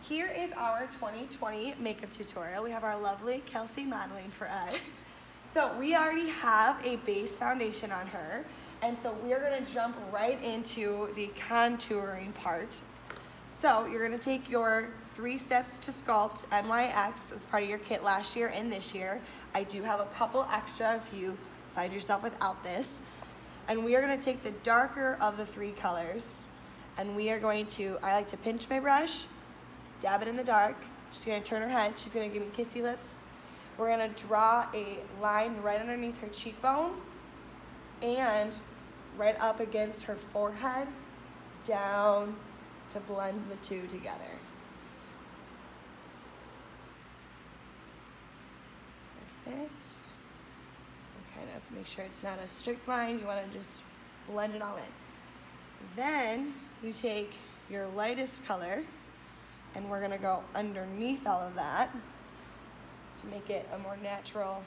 here is our 2020 makeup tutorial. We have our lovely Kelsey modeling for us. So we already have a base foundation on her, and so we're gonna jump right into the contouring part. So you're gonna take your 3 Steps to Sculpt NYX as part of your kit last year and this year. I do have a couple extra if you find yourself without this. And we are gonna take the darker of the 3 colors, and we are going to, I like to pinch my brush, dab it in the dark. She's gonna turn her head, she's gonna give me kissy lips. We're gonna draw a line right underneath her cheekbone and right up against her forehead, down to blend the 2 together. Perfect. And kind of make sure it's not a strict line, you wanna just blend it all in. Then you take your lightest color and we're gonna go underneath all of that to make it a more natural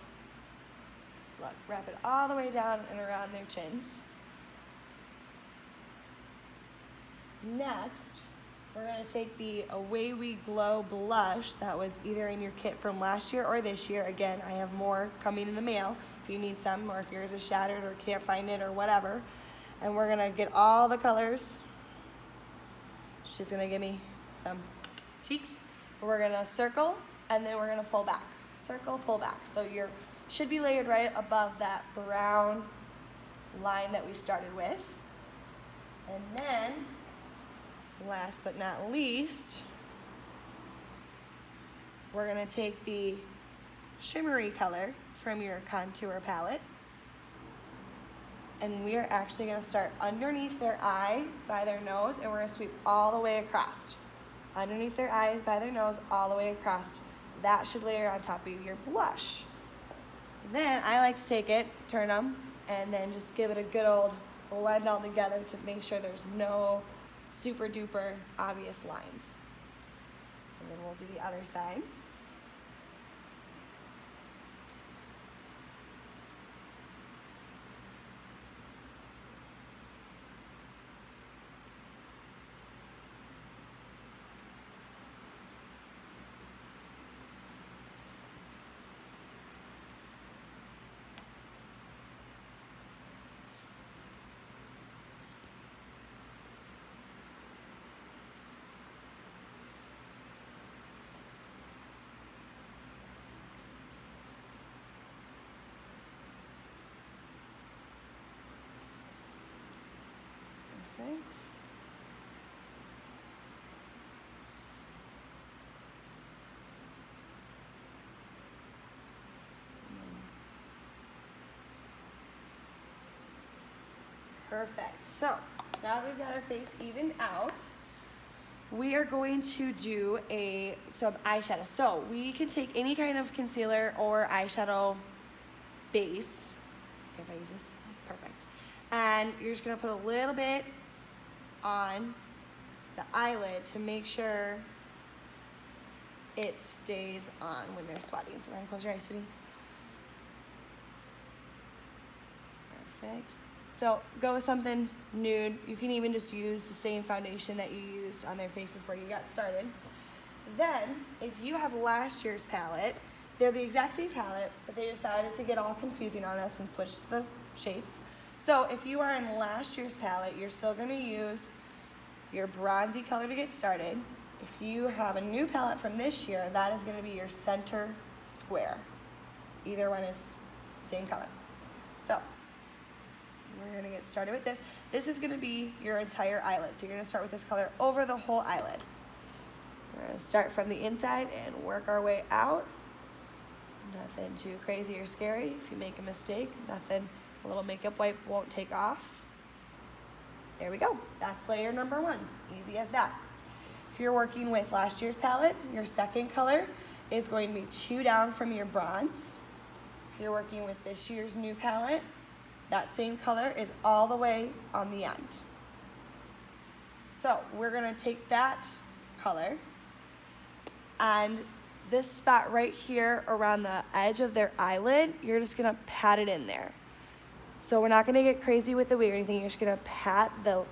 look. Wrap it all the way down and around their chins. Next, we're gonna take the Away We Glow blush that was either in your kit from last year or this year. Again, I have more coming in the mail if you need some, or if yours is shattered or can't find it or whatever. And we're gonna get all the colors. She's gonna give me some cheeks. We're gonna circle and then we're gonna pull back. Circle, pull back. So you should be layered right above that brown line that we started with. And then, last but not least, we're gonna take the shimmery color from your contour palette, and we are actually gonna start underneath their eye by their nose, and we're gonna sweep all the way across. Underneath their eyes by their nose, all the way across. That should layer on top of your blush. Then I like to take it, turn them, and then just give it a good old blend all together to make sure there's no super duper obvious lines. And then we'll do the other side. Perfect. Perfect. So now that we've got our face evened out, we are going to do some eyeshadow. So we can take any kind of concealer or eyeshadow base. Okay, if I use this, perfect. And you're just gonna put a little bit on the eyelid to make sure it stays on when they're sweating. So we're gonna close your eyes, sweetie. Perfect. So go with something nude. You can even just use the same foundation that you used on their face before you got started. Then, if you have last year's palette, they're the exact same palette, but they decided to get all confusing on us and switch the shapes. So if you are in last year's palette, you're still gonna use your bronzy color to get started. If you have a new palette from this year, that is gonna be your center square. Either one is same color. So we're gonna get started with this. This is gonna be your entire eyelid. So you're gonna start with this color over the whole eyelid. We're gonna start from the inside and work our way out. Nothing too crazy or scary. If you make a mistake, nothing, a little makeup wipe won't take off. There we go. That's layer number 1. Easy as that. If you're working with last year's palette, your second color is going to be 2 down from your bronze. If you're working with this year's new palette, that same color is all the way on the end. So we're gonna take that color and this spot right here around the edge of their eyelid, you're just gonna pat it in there. So we're not gonna get crazy with the wig or anything, you're just gonna pat the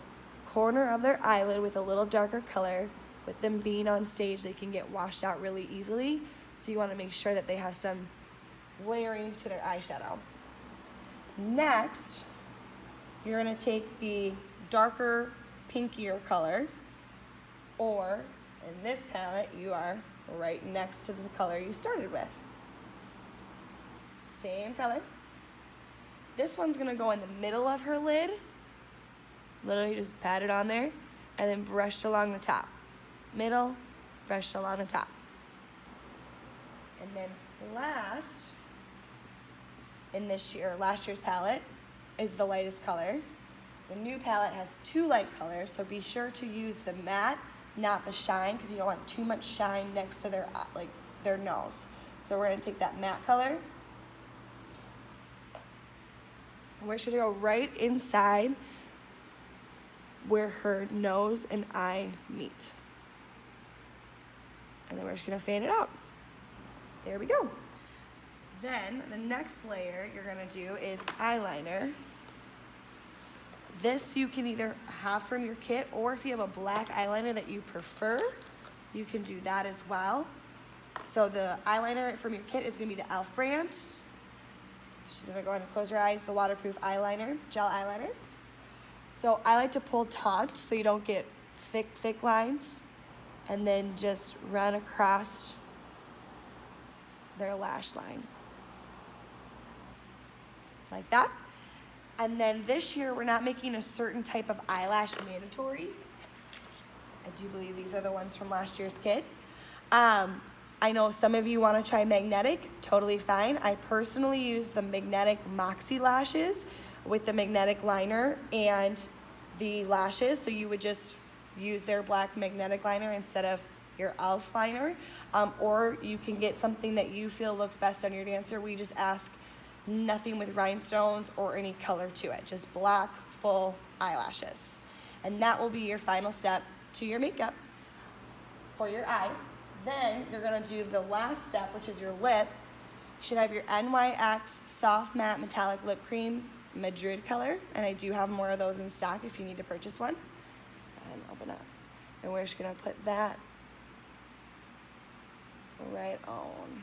corner of their eyelid with a little darker color with them being on stage, they can get washed out really easily. So you want to make sure that they have some layering to their eyeshadow. Next, you're going to take the darker, pinkier color, or in this palette, you are right next to the color you started with. Same color. This one's going to go in the middle of her lid. Literally just pat it on there, and then brushed along the top. Middle, brushed along the top. And then last, in this year, last year's palette, is the lightest color. The new palette has 2 light colors, so be sure to use the matte, not the shine, because you don't want too much shine next to their nose. So we're gonna take that matte color, and we're just gonna go right inside where her nose and eye meet. And then we're just gonna fan it out. There we go. Then the next layer you're gonna do is eyeliner. This you can either have from your kit, or if you have a black eyeliner that you prefer, you can do that as well. So the eyeliner from your kit is gonna be the e.l.f. brand. She's gonna go ahead and close your eyes, the waterproof eyeliner, gel eyeliner. So I like to pull taut so you don't get thick lines, and then just run across their lash line. Like that. And then this year, we're not making a certain type of eyelash mandatory. I do believe these are the ones from last year's kit. I know some of you want to try magnetic, totally fine. I personally use the magnetic Moxie lashes with the magnetic liner and the lashes. So you would just use their black magnetic liner instead of your e.l.f. liner. Or you can get something that you feel looks best on your dancer. We just ask nothing with rhinestones or any color to it, just black full eyelashes. And that will be your final step to your makeup for your eyes. Then you're gonna do the last step, which is your lip. You should have your NYX Soft Matte Metallic Lip Cream Madrid color, and I do have more of those in stock if you need to purchase one. And open up. And we're just gonna put that right on.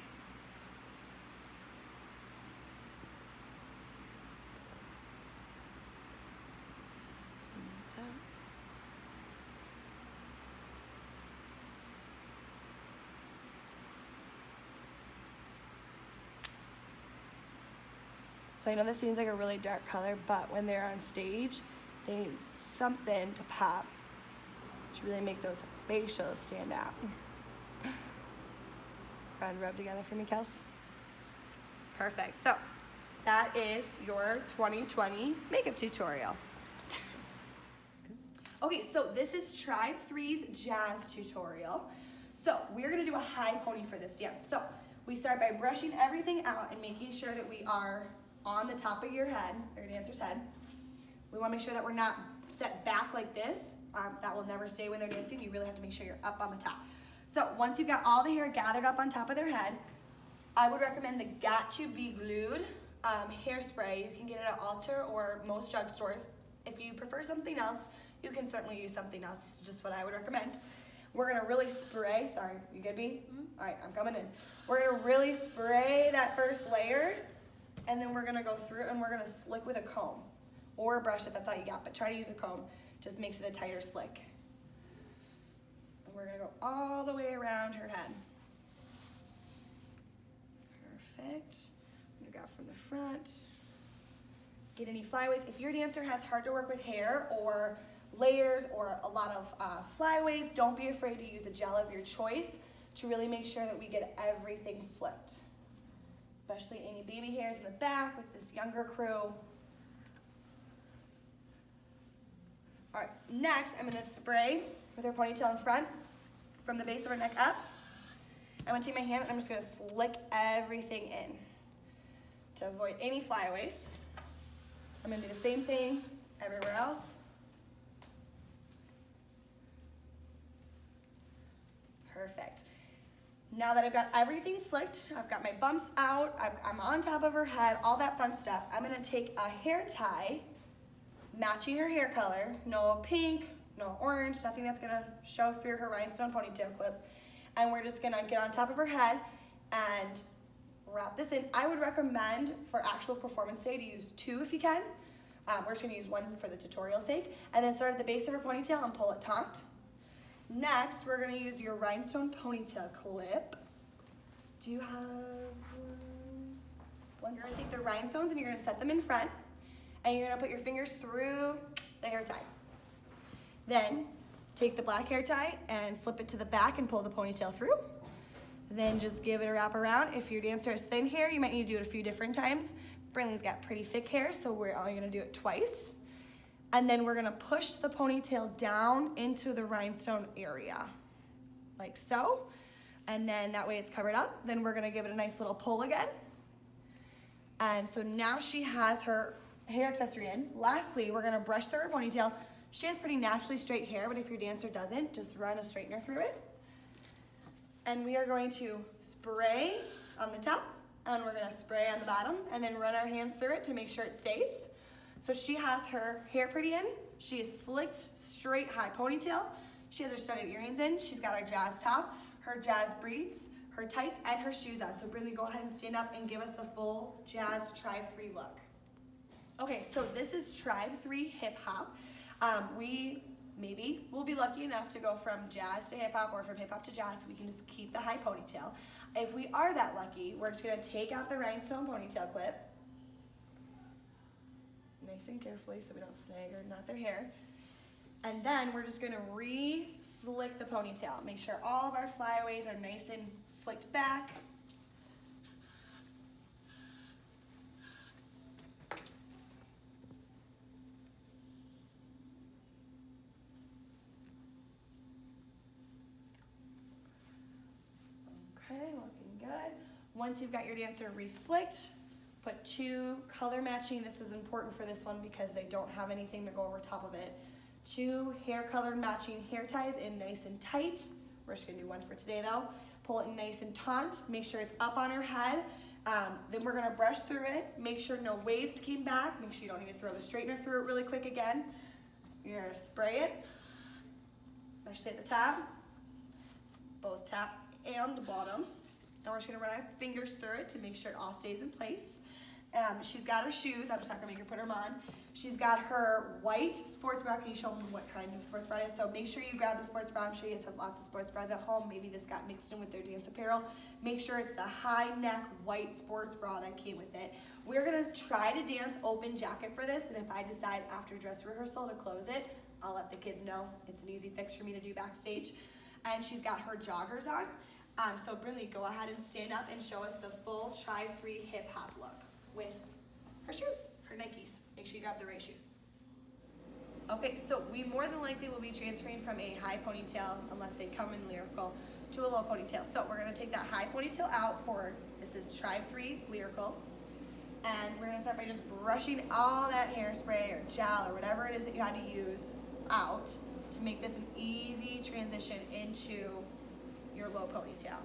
So I know this seems like a really dark color, but when they're on stage, they need something to pop to really make those facials stand out. Go ahead and rub together for me, Kels. Perfect. So that is your 2020 makeup tutorial. Okay, so this is Tribe 3's jazz tutorial. So we're gonna do a high pony for this dance. So we start by brushing everything out and making sure that we are on the top of your head, or your dancer's head. We wanna make sure that we're not set back like this. That will never stay when they're dancing. You really have to make sure you're up on the top. So once you've got all the hair gathered up on top of their head, I would recommend the Got to Be Glued hairspray. You can get it at Ulta or most drugstores. If you prefer something else, you can certainly use something else. This is just what I would recommend. We're gonna really spray, sorry, you good, B? All right, I'm coming in. We're gonna really spray that first layer, and then we're gonna go through and we're gonna slick with a comb or a brush if that's all you got, but try to use a comb. Just makes it a tighter slick. And we're gonna go all the way around her head. Perfect. I'm gonna grab from the front. Get any flyaways. If your dancer has hard to work with hair or layers or a lot of flyaways, don't be afraid to use a gel of your choice to really make sure that we get everything slicked. Especially any baby hairs in the back with this younger crew. All right, next I'm gonna spray with her ponytail in front from the base of her neck up. I'm gonna take my hand and I'm just gonna slick everything in to avoid any flyaways. I'm gonna do the same thing everywhere else. Perfect. Now that I've got everything slicked, I've got my bumps out, I'm on top of her head, all that fun stuff, I'm gonna take a hair tie, matching her hair color, no pink, no orange, nothing that's gonna show through her rhinestone ponytail clip. And we're just gonna get on top of her head and wrap this in. I would recommend for actual performance day to use 2 if you can. We're just gonna use 1 for the tutorial sake. And then start at the base of her ponytail and pull it taut. Next, we're gonna use your rhinestone ponytail clip. Do you have one? You're gonna take the rhinestones and you're gonna set them in front. And you're gonna put your fingers through the hair tie. Then, take the black hair tie and slip it to the back and pull the ponytail through. Then just give it a wrap around. If your dancer has thin hair, you might need to do it a few different times. Brinley's got pretty thick hair, so we're only gonna do it twice. And then we're gonna push the ponytail down into the rhinestone area, like so. And then that way it's covered up. Then we're gonna give it a nice little pull again. And so now she has her hair accessory in. Lastly, we're gonna brush through her ponytail. She has pretty naturally straight hair, but if your dancer doesn't, just run a straightener through it. And we are going to spray on the top, and we're gonna spray on the bottom, and then run our hands through it to make sure it stays. So she has her hair pretty in. She is slicked, straight, high ponytail. She has her studded earrings in. She's got her jazz top, her jazz briefs, her tights, and her shoes on. So Brinley, go ahead and stand up and give us the full Jazz Tribe 3 look. Okay, so this is Tribe 3 Hip Hop. We maybe will be lucky enough to go from jazz to hip hop or from hip hop to jazz, so we can just keep the high ponytail. If we are that lucky, we're just gonna take out the rhinestone ponytail clip, nice and carefully so we don't snag or knot their hair. And then we're just gonna re-slick the ponytail. Make sure all of our flyaways are nice and slicked back. Okay, looking good. Once you've got your dancer re-slicked, put 2 color matching. This is important for this one because they don't have anything to go over top of it. 2 hair color matching hair ties in nice and tight. We're just gonna do 1 for today though. Pull it in nice and taut. Make sure it's up on her head. Then we're gonna brush through it. Make sure no waves came back. Make sure you don't need to throw the straightener through it really quick again. You're gonna spray it, especially at the top, both top and the bottom. And we're just gonna run our fingers through it to make sure it all stays in place. She's got her shoes. I'm just not gonna make her put them on. She's got her white sports bra. Can you show them what kind of sports bra it is? So make sure you grab the sports bra. I'm sure you guys have lots of sports bras at home. Maybe this got mixed in with their dance apparel. Make sure it's the high neck white sports bra that came with it. We're gonna try to dance open jacket for this, and if I decide after dress rehearsal to close it, I'll let the kids know. It's an easy fix for me to do backstage. And she's got her joggers on. So Brinley, go ahead and stand up and show us the full Tribe 3 hip hop look with her shoes, her Nikes. Make sure you grab the right shoes. Okay, so we more than likely will be transferring from a high ponytail, unless they come in lyrical, to a low ponytail. So we're gonna take that high ponytail out for, this is Tribe 3 lyrical. And we're gonna start by just brushing all that hairspray or gel or whatever it is that you had to use out to make this an easy transition into your low ponytail.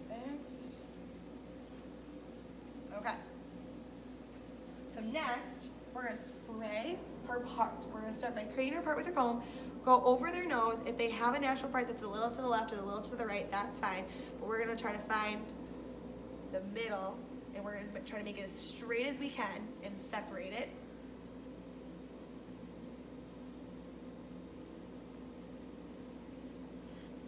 Perfect. Okay. So next, we're gonna spray her part. We're gonna start by creating her part with a comb, go over their nose. If they have a natural part that's a little to the left or a little to the right, that's fine. But we're gonna try to find the middle, and we're gonna try to make it as straight as we can and separate it.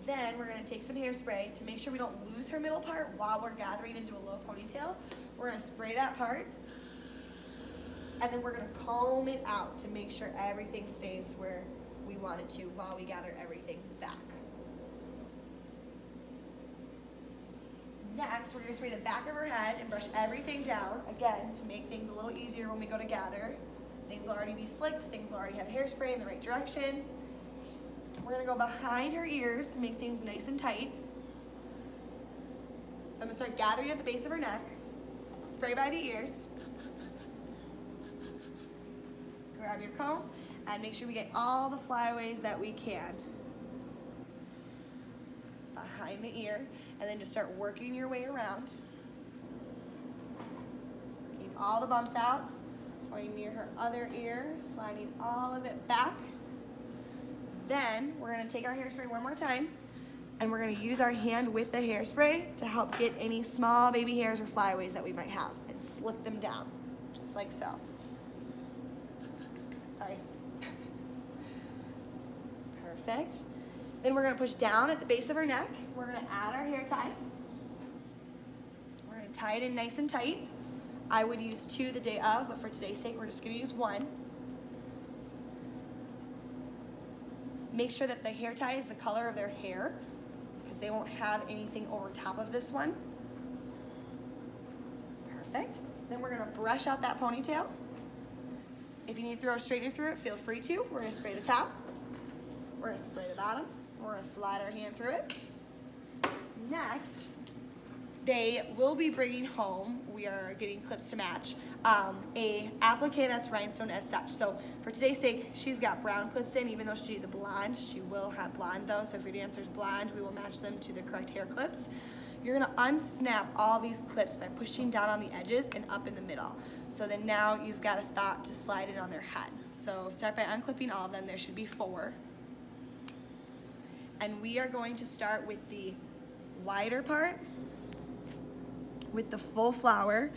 Then we're gonna take some hairspray to make sure we don't lose her middle part while we're gathering into a low ponytail. We're gonna spray that part, and then we're gonna comb it out to make sure everything stays where we want it to while we gather everything back. Next, we're gonna spray the back of her head and brush everything down, again, to make things a little easier when we go to gather. Things will already be slicked, things will already have hairspray in the right direction. We're gonna go behind her ears and make things nice and tight. So I'm gonna start gathering at the base of her neck, spray by the ears, grab your comb, and make sure we get all the flyaways that we can behind the ear, and then just start working your way around. Keep all the bumps out, going near her other ear, sliding all of it back. Then we're gonna take our hairspray one more time, and we're gonna use our hand with the hairspray to help get any small baby hairs or flyaways that we might have and slip them down, just like so. Sorry. Perfect. Then we're gonna push down at the base of her neck. We're gonna add our hair tie. We're gonna tie it in nice and tight. I would use 2 the day of, but for today's sake, we're just gonna use 1. Make sure that the hair tie is the color of their hair, because they won't have anything over top of this one. Perfect. Then we're gonna brush out that ponytail. If you need to throw a straightener through it, feel free to. We're gonna spray the top. We're gonna spray the bottom. We're gonna slide our hand through it. Next, they will be bringing home, we are getting clips to match, a applique that's rhinestone as such. So for today's sake, she's got brown clips in, even though she's a blonde. She will have blonde though, so if your dancer's blonde, we will match them to the correct hair clips. You're gonna unsnap all these clips by pushing down on the edges and up in the middle. So then now you've got a spot to slide it on their head. So start by unclipping all of them. There should be 4. And we are going to start with the wider part, with the full flower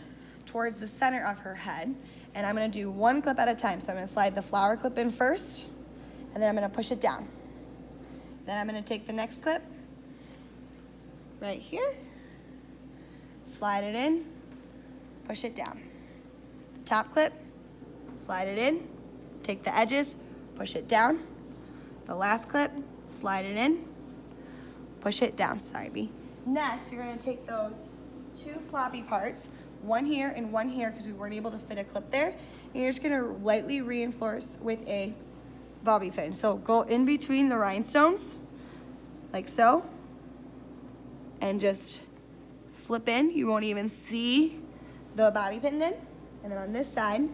towards the center of her head. And I'm gonna do 1 clip at a time. So I'm gonna slide the flower clip in first, and then I'm gonna push it down. Then I'm gonna take the next clip right here, slide it in, push it down. The top clip, slide it in, take the edges, push it down. The last clip, slide it in, push it down. Sorry, B. Next, you're gonna take those 2 floppy parts, 1 here and 1 here, because we weren't able to fit a clip there. And you're just gonna lightly reinforce with a bobby pin. So go in between the rhinestones, like so, and just slip in. You won't even see the bobby pin then. And then on this side,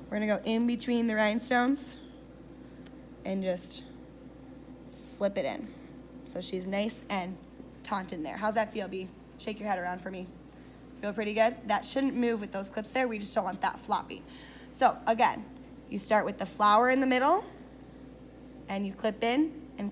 we're gonna go in between the rhinestones and just slip it in. So she's nice and taut in there. How's that feel, B? Shake your head around for me. Feel pretty good? That shouldn't move with those clips there. We just don't want that floppy. So again, you start with the flower in the middle, and you clip in, and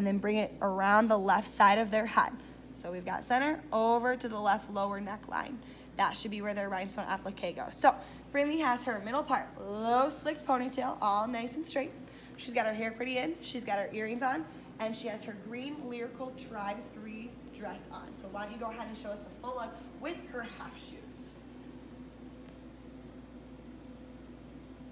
then bring it around the left side of their head. So we've got center over to the left lower neckline. That should be where their rhinestone applique goes. So Brinley has her middle part, low slicked ponytail, all nice and straight. She's got her hair pretty in, she's got her earrings on, and she has her green Lyrical Tribe 3 dress on. So why don't you go ahead and show us the full look with her half shoe.